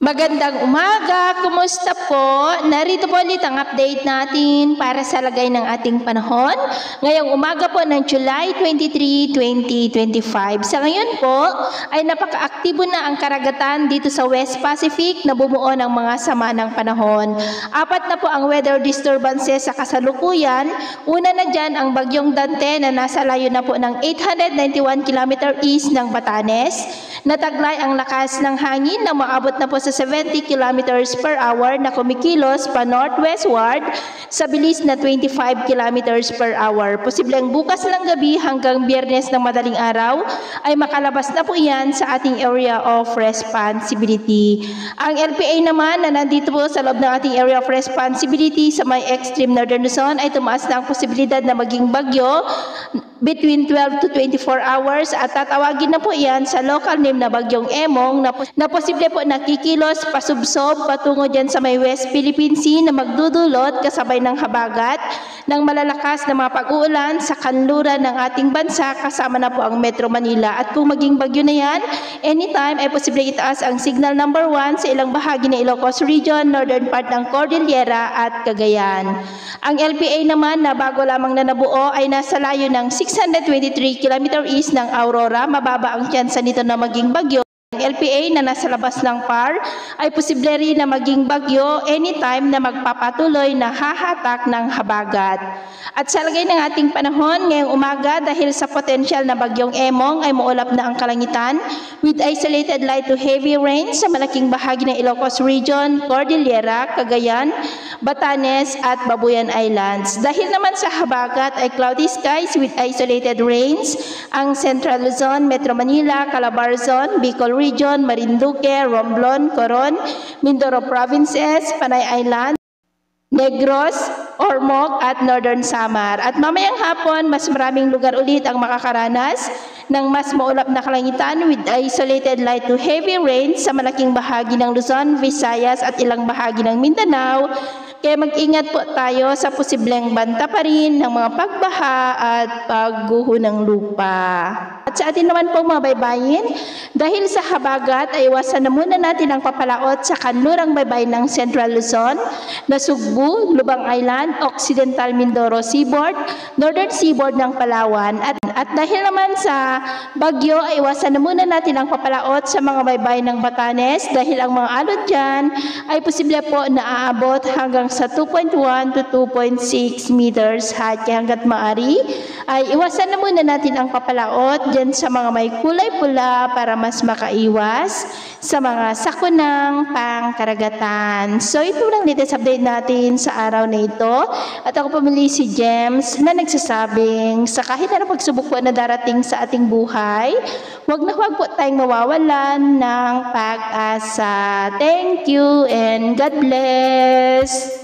Magandang umaga, kumusta po? Narito po ulit ang update natin para sa lagay ng ating panahon. Ngayong umaga po ng July 23, 2025. Sa ngayon po ay napaka-aktibo na ang karagatan dito sa West Pacific na bumuo ng mga sama ng panahon. Apat na po ang weather disturbances sa kasalukuyan. Una na dyan ang bagyong Dante na nasa layo na po ng 891 km east ng Batanes. Nataglay ang lakas ng hangin na maabot na po sa 70 kilometers per hour na kumikilos pa northwestward sa bilis na 25 kilometers per hour. Posibleng bukas ng gabi hanggang Biyernes ng madaling araw ay makalabas na po yan sa ating area of responsibility. Ang LPA naman na nandito po sa loob ng ating area of responsibility sa may extreme northern Luzon ay tumaas na ang posibilidad na maging bagyo between 12 to 24 hours at tatawagin na po yan sa local name na bagyong Emong na posible po nakikilos pasubsob patungo dyan sa may West Philippine Sea na magdudulot kasabay ng habagat ng malalakas na mga pag-uulan sa kanluran ng ating bansa kasama na po ang Metro Manila. At kung maging bagyo na yan, anytime ay posible itaas ang signal number 1 sa ilang bahagi ng Ilocos Region, northern part ng Cordillera at Cagayan. Ang LPA naman na bago lamang na nabuo ay nasa layo ng 623 km east ng Aurora. Mababa ang tsansa nito na maging bagyo. Ang LPA na nasa labas ng PAR ay posible rin na maging bagyo anytime na magpapatuloy na hahatak ng habagat. At sa lagay ng ating panahon ngayong umaga dahil sa potensyal na bagyong Emong ay muulap na ang kalangitan with isolated light to heavy rain sa malaking bahagi ng Ilocos Region, Cordillera, Cagayan, Batanes at Babuyan Islands. Dahil naman sa habagat ay cloudy skies with isolated rains ang Central Luzon, Metro Manila, Calabarzon, Bicol Region, Marinduque, Romblon, Coron, Mindoro Provinces, Panay Island, Negros, Ormoc at Northern Samar. At mamayang hapon, mas maraming lugar ulit ang makakaranas ng mas maulap na kalangitan with isolated light to heavy rain sa malaking bahagi ng Luzon, Visayas at ilang bahagi ng Mindanao. Kaya mag-ingat po tayo sa posibleng banta pa rin ng mga pagbaha at pagguho ng lupa. At sa atin naman po mga baybayin, dahil sa habagat ay iwasan na muna natin ang papalaot sa kanlurang baybay ng Central Luzon na Sugbu, Lubang Island, Occidental Mindoro Seaboard, Northern Seaboard ng Palawan. At dahil naman sa bagyo ay iwasan na muna natin ang papalaot sa mga baybay ng Batanes dahil ang mga alon dyan ay posible po na aabot hanggang sa 2.1 to 2.6 meters height. Kaya hanggat maari ay iwasan na muna natin ang papalaot dyan sa mga may kulay pula para mas makaiwas sa mga sakunang pangkaragatan. So ito lang latest update natin sa araw na ito. At ako pumili si James na nagsasabing sa kahit na pagsubok po na darating sa ating buhay, huwag na huwag po tayong mawawalan ng pag-asa. Thank you and God bless!